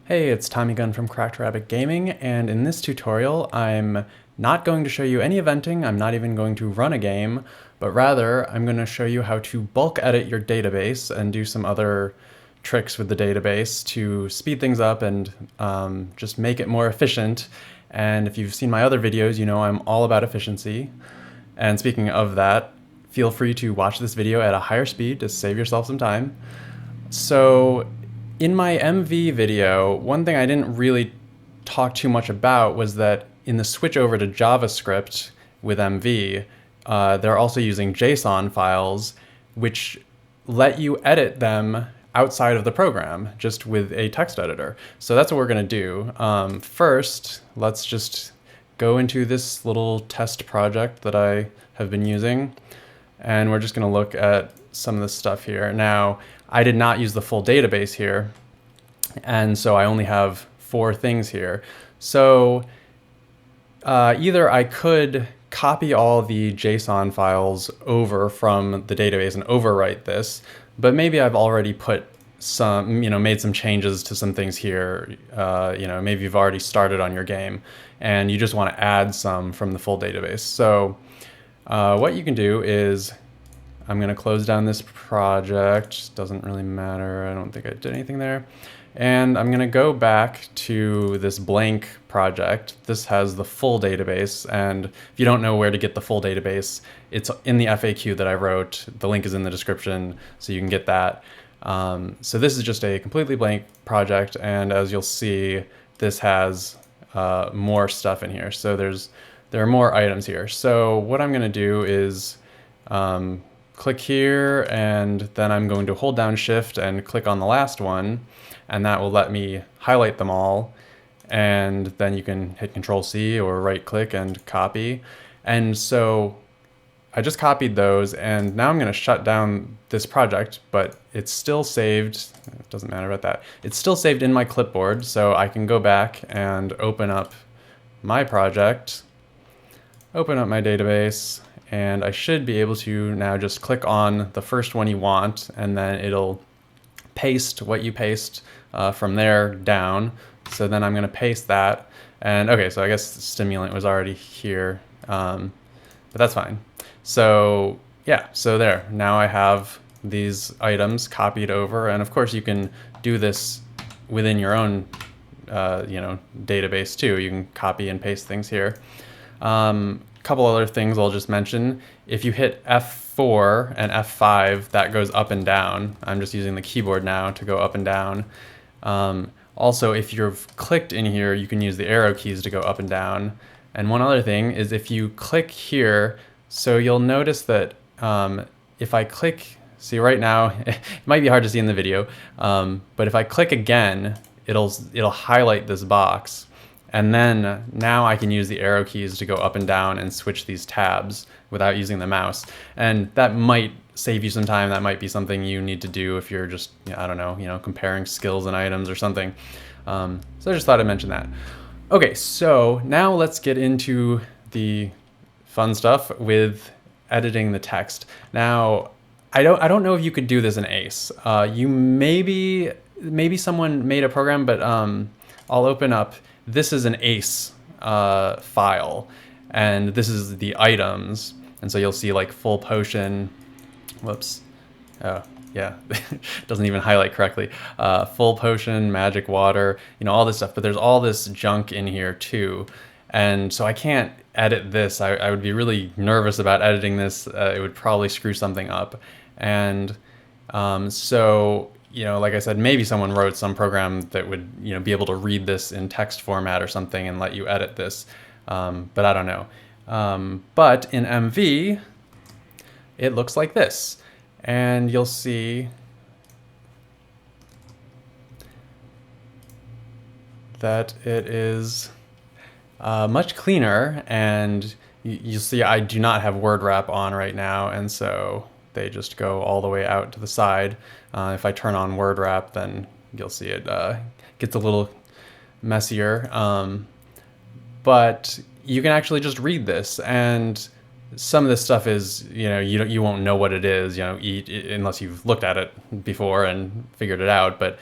Hey, it's Tommy Gunn from Cracked Rabbit Gaming, and in this tutorial I'm not going to show you any eventing, I'm not even going to run a game, but rather I'm going to show you how to bulk edit your database and do some other tricks with the database to speed things up and just make it more efficient. And if you've seen my other videos, you know I'm all about efficiency. And speaking of that, feel free to watch this video at a higher speed to save yourself some time. So in my MV video, one thing I didn't really talk too much about was that in the switch over to JavaScript with MV, they're also using JSON files, which let you edit them outside of the program, just with a text editor. So that's what we're going to do. First, let's just go into this little test project that I have been using, and we're just going to look at some of this stuff here. Now, I did not use the full database here, and so I only have 4 things here. So either I could copy all the JSON files over from the database and overwrite this, but maybe I've already put some, made some changes to some things here. Maybe you've already started on your game and you just want to add some from the full database. So what you can do is, I'm going to close down this project. Doesn't really matter. I don't think I did anything there. And I'm going to go back to this blank project. This has the full database. And if you don't know where to get the full database, it's in the FAQ that I wrote. The link is in the description, so you can get that. So this is just a completely blank project. And as you'll see, this has more stuff in here. So there are more items here. So what I'm going to do is click here, and then I'm going to hold down Shift and click on the last one, and that will let me highlight them all. And then you can hit Control-C or right-click and copy. And so I just copied those, and now I'm going to shut down this project, but it's still saved. It doesn't matter about that. It's still saved in my clipboard, so I can go back and open up my project, open up my database, and I should be able to now just click on the first one you want, and then it'll paste what you paste from there down. So then I'm going to paste that. And okay, so I guess the stimulant was already here, but that's fine. So yeah, so there. Now I have these items copied over, and of course you can do this within your own database too. You can copy and paste things here. Couple other things I'll just mention. If you hit F4 and F5, that goes up and down. I'm just using the keyboard now to go up and down. Also, if you've clicked in here, you can use the arrow keys to go up and down. And one other thing is if you click here, so you'll notice that if I click, see right now, it might be hard to see in the video, but if I click again, it'll highlight this box. And then now I can use the arrow keys to go up and down and switch these tabs without using the mouse. And that might save you some time. That might be something you need to do if you're just, I don't know, comparing skills and items or something. So I just thought I'd mention that. Okay, so now let's get into the fun stuff with editing the text. Now, I don't know if you could do this in Ace. You maybe someone made a program, but I'll open up. This is an Ace file, and this is the items. And so you'll see like full potion, whoops, oh yeah, doesn't even highlight correctly. Full potion, magic water, all this stuff, but there's all this junk in here too. And so I can't edit this. I would be really nervous about editing this. It would probably screw something up. And so like I said, maybe someone wrote some program that would, be able to read this in text format or something and let you edit this. But I don't know. But in MV, it looks like this. And you'll see that it is much cleaner. And you'll see I do not have word wrap on right now. And so they just go all the way out to the side. If I turn on word wrap, then you'll see it gets a little messier. But you can actually just read this, and some of this stuff is, you won't know what it is, unless you've looked at it before and figured it out. But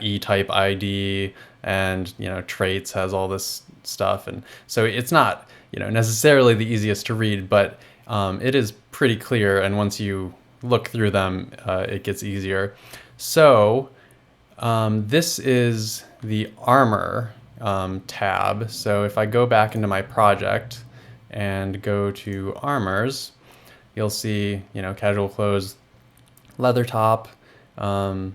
E-type ID and, traits has all this stuff. And so it's not, necessarily the easiest to read, but it is pretty clear. And once you look through them, it gets easier. So this is the armor tab. So if I go back into my project and go to armors, you'll see, casual clothes, leather top, and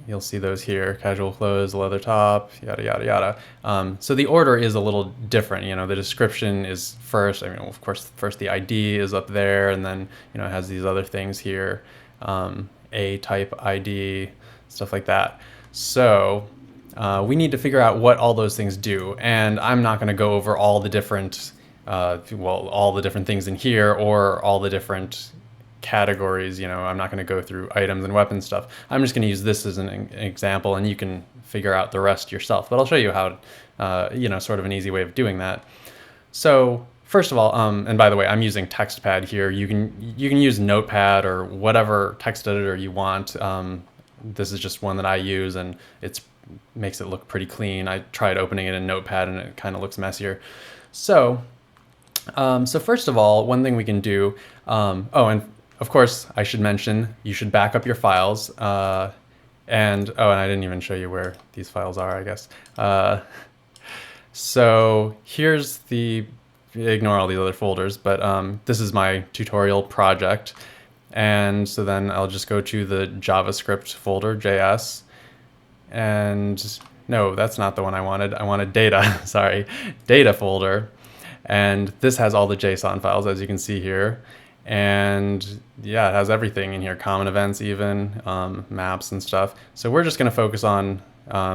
you'll see those here, casual clothes, leather top, yada, yada, yada. So the order is a little different. The description is first. Of course, first the ID is up there, and then, it has these other things here, A-type ID, stuff like that. So we need to figure out what all those things do. And I'm not going to go over all the different, all the different things in here or all the different categories. I'm not going to go through items and weapon stuff. I'm just going to use this as an example, and you can figure out the rest yourself. But I'll show you how, sort of an easy way of doing that. So first of all, and by the way, I'm using TextPad here. You can use Notepad or whatever text editor you want. This is just one that I use, and it makes it look pretty clean. I tried opening it in Notepad, and it kind of looks messier. So first of all, one thing we can do, and of course, I should mention, you should back up your files. And I didn't even show you where these files are, I guess. So here's ignore all these other folders, but this is my tutorial project. And so then I'll just go to the JavaScript folder, JS. And no, that's not the one I wanted. I wanted data, sorry, data folder. And this has all the JSON files, as you can see here. And yeah, it has everything in here, common events even, maps and stuff. So we're just going to focus on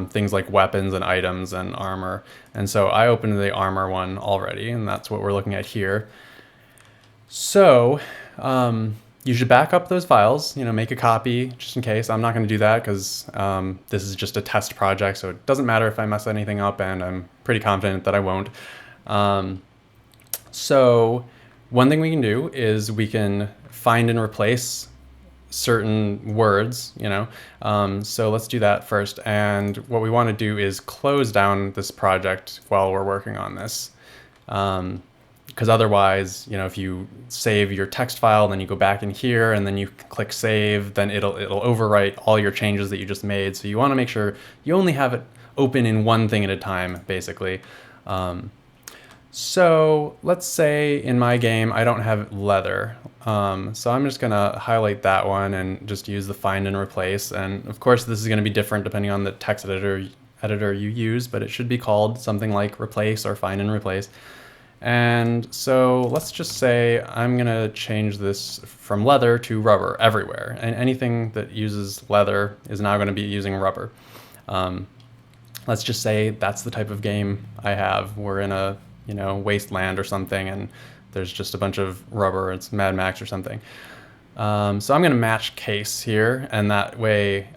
things like weapons and items and armor. And so I opened the armor one already, and that's what we're looking at here. So you should back up those files, make a copy just in case. I'm not going to do that because this is just a test project, so it doesn't matter if I mess anything up, and I'm pretty confident that I won't. So one thing we can do is we can find and replace certain words, so let's do that first. And what we want to do is close down this project while we're working on this. Because otherwise, if you save your text file, then you go back in here and then you click save, then it'll overwrite all your changes that you just made. So you want to make sure you only have it open in one thing at a time, basically. So let's say in my game, I don't have leather. So I'm just going to highlight that one and just use the find and replace. And of course, this is going to be different depending on the text editor you use, but it should be called something like replace or find and replace. And so let's just say I'm going to change this from leather to rubber everywhere. And anything that uses leather is now going to be using rubber. Let's just say that's the type of game I have. We're in a wasteland or something, and there's just a bunch of rubber. It's Mad Max or something. So I'm going to match case here, and that way,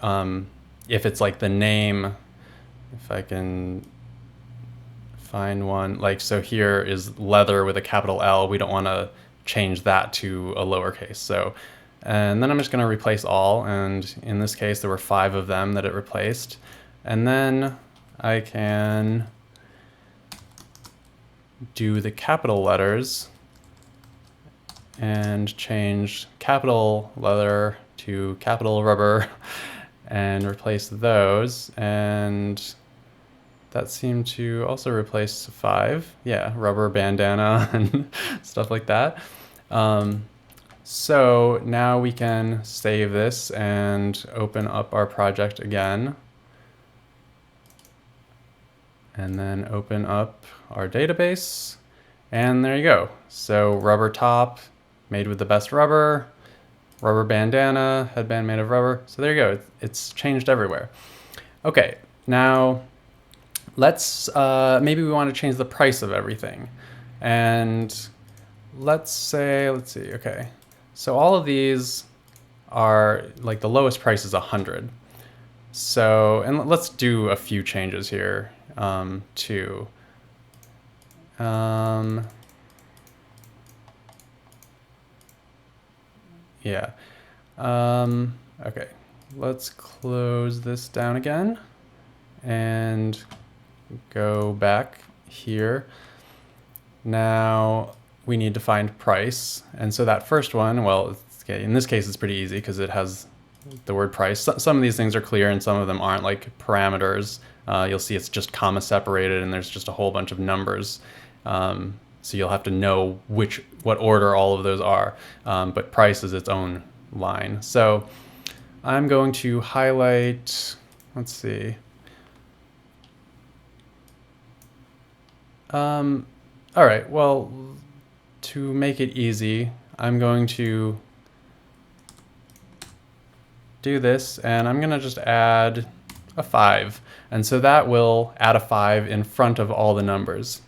if it's like the name, if I can find one, like, so here is leather with a capital L. We don't want to change that to a lowercase. So, and then I'm just going to replace all, and in this case, there were 5 of them that it replaced. And then I can do the capital letters and change capital leather to capital rubber and replace those. And that seemed to also replace 5. Yeah, rubber bandana and stuff like that. So now we can save this and open up our project again. And then open up our database, and there you go. So rubber top, made with the best rubber, rubber bandana, headband made of rubber. So there you go, it's changed everywhere. Okay, now let's, maybe we want to change the price of everything. And let's see, okay. So all of these are, like, the lowest price is 100. So, and let's do a few changes here. Too. Yeah. Okay, let's close this down again and go back here. Now we need to find price. And so that first one, well, okay, in this case, it's pretty easy because it has the word price. Some of these things are clear and some of them aren't, like parameters. You'll see it's just comma separated and there's just a whole bunch of numbers. So you'll have to know what order all of those are. But price is its own line. So I'm going to highlight, let's see. All right, well, to make it easy, I'm going to do this and I'm gonna just add a 5. And so that will add a 5 in front of all the numbers.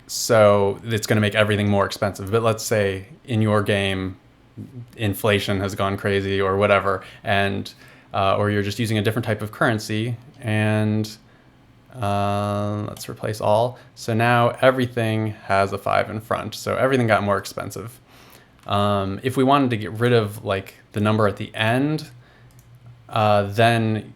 So it's gonna make everything more expensive. But let's say in your game, inflation has gone crazy or whatever, and or you're just using a different type of currency, and let's replace all. So now everything has a 5 in front. So everything got more expensive. If we wanted to get rid of like the number at the end, then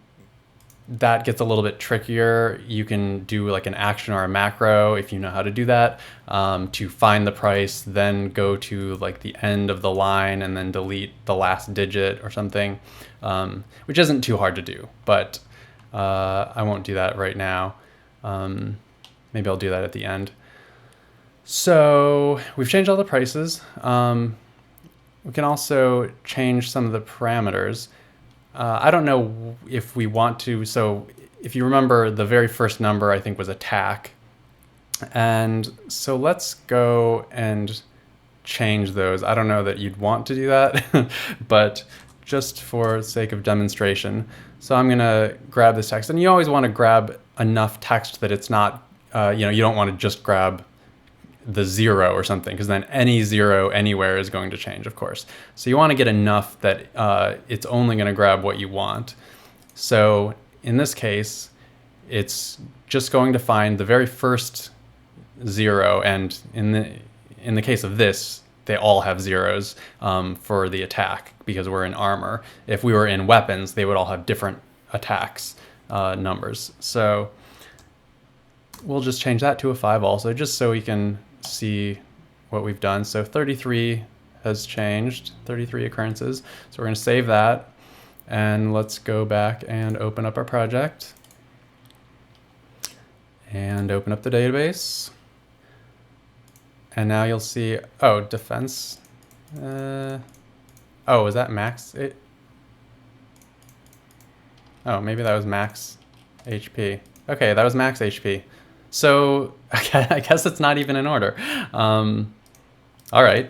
that gets a little bit trickier. You can do like an action or a macro if you know how to do that, to find the price, then go to like the end of the line and then delete the last digit or something, which isn't too hard to do, but I won't do that right now. Maybe I'll do that at the end. So we've changed all the prices. We can also change some of the parameters. I don't know if we want to. So if you remember, the very first number I think was attack. And so let's go and change those. I don't know that you'd want to do that, but just for sake of demonstration. So I'm gonna grab this text, and you always want to grab enough text that it's not, you don't want to just grab the 0 or something, because then any 0 anywhere is going to change, of course. So you want to get enough that it's only going to grab what you want. So in this case, it's just going to find the very first 0, and in the case of this, they all have zeros for the attack because we're in armor. If we were in weapons, they would all have different attacks numbers. So we'll just change that to a 5 also, just so we can see what we've done. So 33 has changed, 33 occurrences. So we're going to save that, and let's go back and open up our project and open up the database. And now you'll see, oh, defense. Oh, is that max? Oh, maybe that was max HP. Okay, that was max HP. So I guess it's not even in order. All right,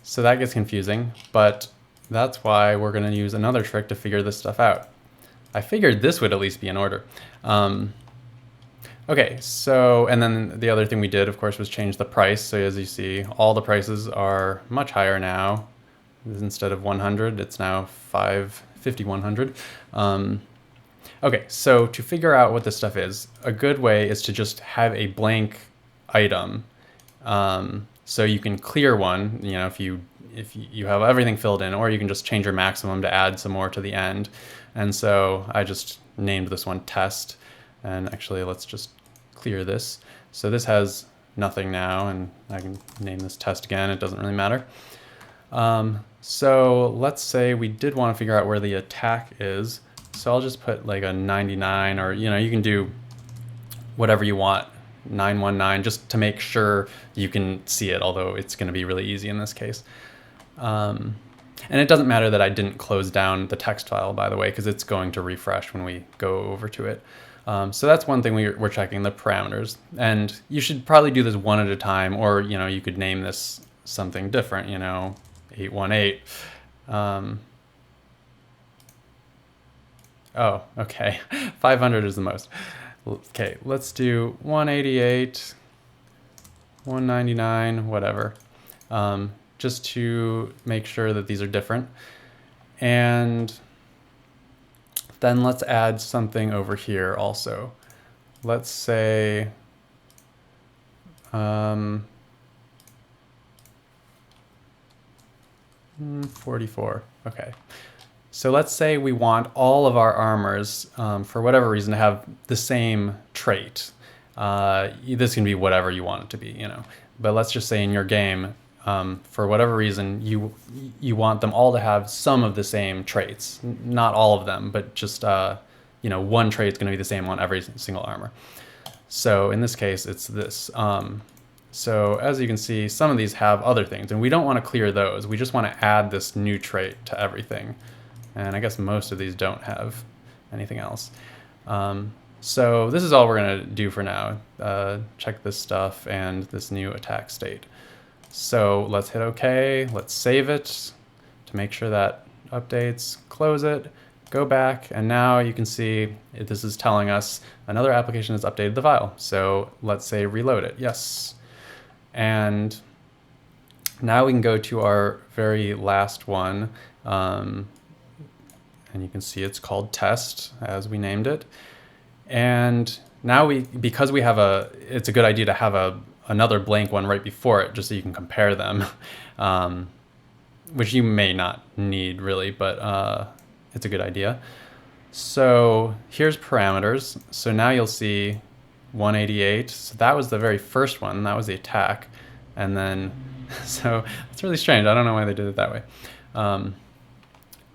so that gets confusing, but that's why we're gonna use another trick to figure this stuff out. I figured this would at least be in order. Okay, so, and then the other thing we did, of course, was change the price. So as you see, all the prices are much higher now. Instead of 100, it's now 550, 100. Okay, so to figure out what this stuff is, a good way is to just have a blank item. So you can clear one, if you have everything filled in, or you can just change your maximum to add some more to the end. And so I just named this one test. And actually, let's just clear this. So this has nothing now, and I can name this test again. It doesn't really matter. So let's say we did want to figure out where the attack is. So I'll just put like a 99, or you can do whatever you want, 919, just to make sure you can see it, although it's going to be really easy in this case. And it doesn't matter that I didn't close down the text file, by the way, because it's going to refresh when we go over to it. So that's one thing we're checking, the parameters. And you should probably do this one at a time, or you could name this something different, 818. Oh, okay. 500 is the most. Okay, let's do 188, 199, whatever, just to make sure that these are different. And then let's add something over here also. let's say 44. Okay. So let's say we want all of our armors, for whatever reason, to have the same trait. This can be whatever you want it to be, you know. But let's just say in your game, for whatever reason, you want them all to have some of the same traits. Not all of them, but just you know, one trait is going to be the same on every single armor. So in this case, it's this. So as you can see, some of these have other things, and we don't want to clear those. We just want to add this new trait to everything. And I guess most of these don't have anything else. So this is all we're going to do for now. Check this stuff and this new attack state. So let's hit OK. Let's save it to make sure that updates. Close it. Go back. And now you can see this is telling us another application has updated the file. So let's say reload it. Yes. And now we can go to our very last one. And you can see it's called test, as we named it. And now because we have it's a good idea to have another blank one right before it, just so you can compare them, which you may not need really, but it's a good idea. So here's parameters. So now you'll see 188. So that was the very first one. That was the attack. And then, so it's really strange. I don't know why they did it that way.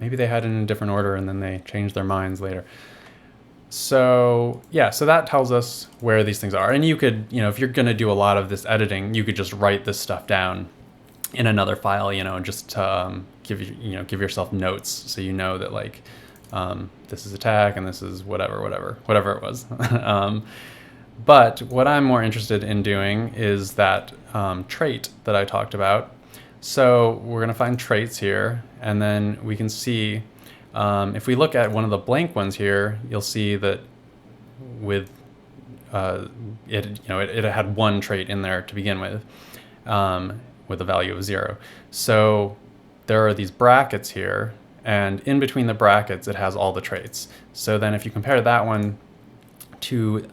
Maybe they had it in a different order and then they changed their minds later. So yeah, so that tells us where these things are. And you could, you know, if you're going to do a lot of this editing, you could just write this stuff down in another file, you know, and just give yourself notes so you know that like this is attack and this is whatever it was. But what I'm more interested in doing is that trait that I talked about. So we're going to find traits here, and then we can see, if we look at one of the blank ones here, you'll see that with it had one trait in there to begin with a value of 0. So there are these brackets here, and in between the brackets it has all the traits. So then if you compare that one to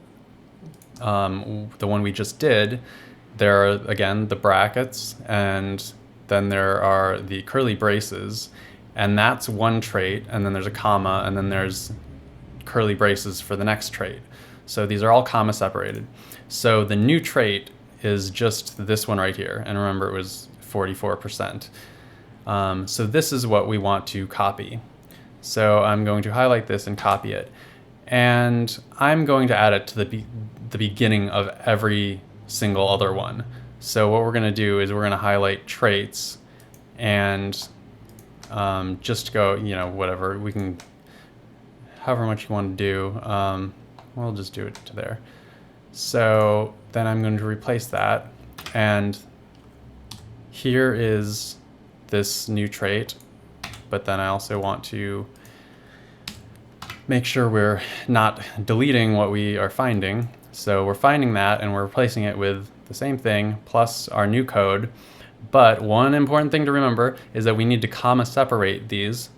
the one we just did, there are again the brackets, and then there are the curly braces, and that's one trait, and then there's a comma, and then there's curly braces for the next trait. So these are all comma separated. So the new trait is just this one right here, and remember it was 44%. So this is what we want to copy. So I'm going to highlight this and copy it, and I'm going to add it to the beginning of every single other one. So what we're going to do is we're going to highlight traits and just go, you know, whatever, we can, however much you want to do, we'll just do it to there. So then I'm going to replace that, and here is this new trait, but then I also want to make sure we're not deleting what we are finding. So we're finding that and we're replacing it with the same thing plus our new code. But one important thing to remember is that we need to comma separate these.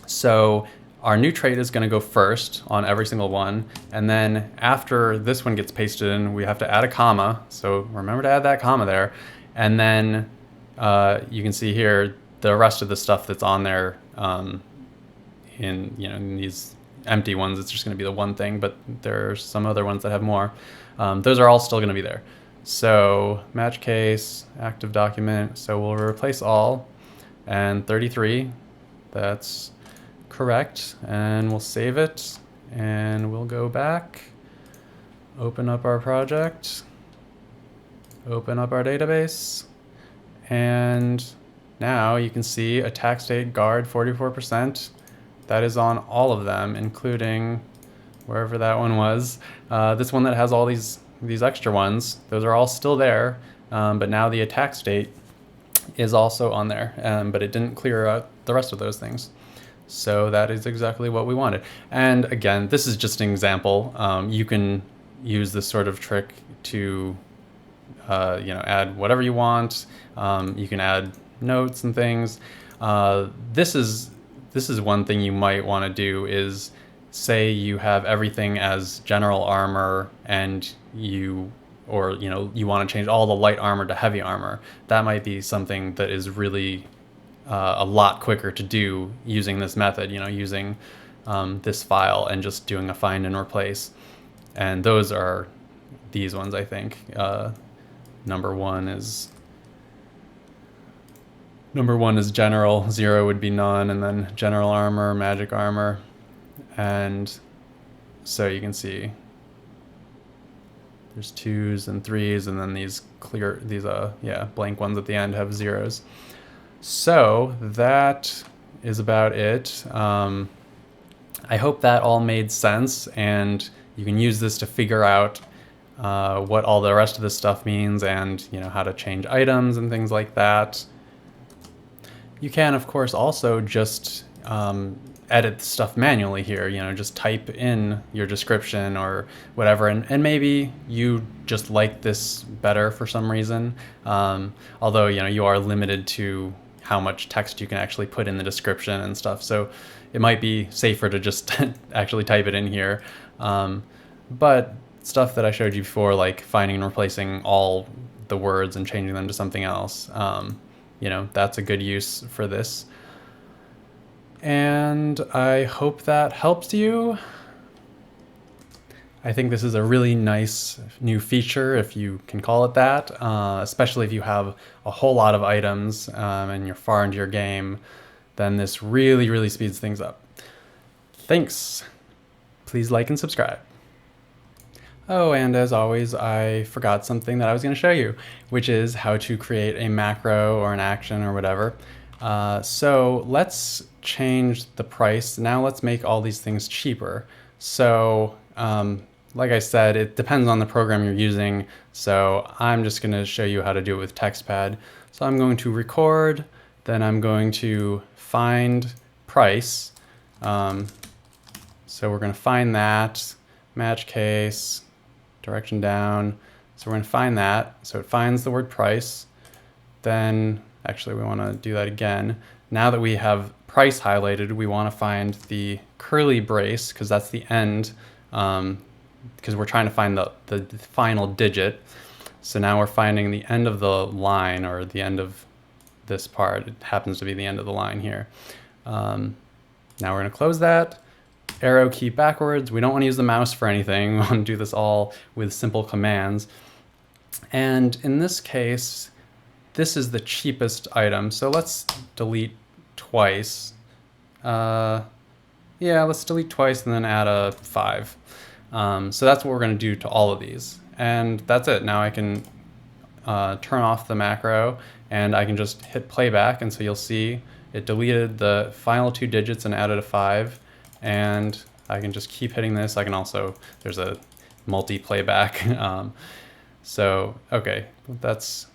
So our new trait is going to go first on every single one, and then after this one gets pasted in, we have to add a comma. So remember to add that comma there, and then you can see here the rest of the stuff that's on there. In these empty ones, it's just going to be the one thing, but there's some other ones that have more. Those are all still going to be there. So match case, active document. So we'll replace all, and 33. That's correct, and we'll save it, and we'll go back, open up our project, open up our database, and now you can see attack state guard 44%. That is on all of them, including wherever that one was. This one that has all these extra ones, those are all still there, but now the attack state is also on there, but it didn't clear out the rest of those things. So that is exactly what we wanted. And again, this is just an example. You can use this sort of trick to add whatever you want. You can add notes and things. This is one thing you might want to do is say you have everything as general armor and you want to change all the light armor to heavy armor. That might be something that is really a lot quicker to do using this method, using this file and just doing a find and replace. And those are these ones, I think. Number one is general, 0 would be none, and then general armor, magic armor. And so you can see there's 2s and 3s, and then these blank ones at the end have 0s. So that is about it. I hope that all made sense, and you can use this to figure out what all the rest of this stuff means, and how to change items and things like that. You can, of course, also just edit stuff manually here, just type in your description or whatever, and maybe you just like this better for some reason, although you are limited to how much text you can actually put in the description and stuff, so it might be safer to just actually type it in here. But stuff that I showed you before, like finding and replacing all the words and changing them to something else, that's a good use for this. And I hope that helps you. I think this is a really nice new feature, if you can call it that, especially if you have a whole lot of items and you're far into your game, then this really, really speeds things up. Thanks. Please like and subscribe. Oh, and as always, I forgot something that I was going to show you, which is how to create a macro or an action or whatever. So let's change the price. Now let's make all these things cheaper. So like I said, it depends on the program you're using. So I'm just going to show you how to do it with TextPad. So I'm going to record, then I'm going to find price. So we're going to find that, match case, direction down. So we're going to find that. So it finds the word price. Then actually we want to do that again. Now that we have price highlighted, we want to find the curly brace, because that's the end, because we're trying to find the final digit. So now we're finding the end of the line, or the end of this part. It happens to be the end of the line here. Now we're going to close that. Arrow key backwards. We don't want to use the mouse for anything. We want to do this all with simple commands. And in this case, this is the cheapest item. So let's delete twice. Yeah, let's delete twice and then add a 5. So that's what we're going to do to all of these. And that's it. Now I can turn off the macro and I can just hit playback. And so you'll see it deleted the final 2 digits and added a 5. And I can just keep hitting this. I can also, there's a multi-playback. So, okay, that's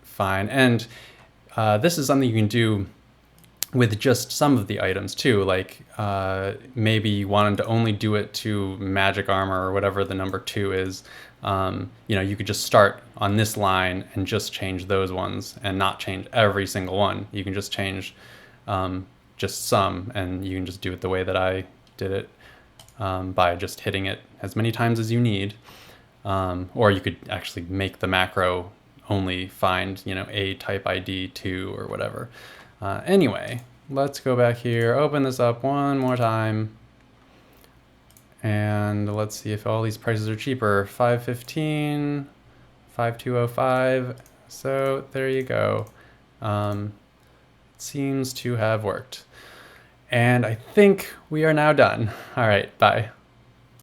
fine. And this is something you can do with just some of the items too. Like maybe you wanted to only do it to magic armor or whatever the number 2 is. You could just start on this line and just change those ones and not change every single one. You can just change just some, and you can just do it the way that I did it by just hitting it as many times as you need. Or you could actually make the macro only find, a type ID 2 or whatever. Anyway, let's go back here, open this up one more time. And let's see if all these prices are cheaper. 515, 5205. So there you go. It seems to have worked. And I think we are now done. All right, bye.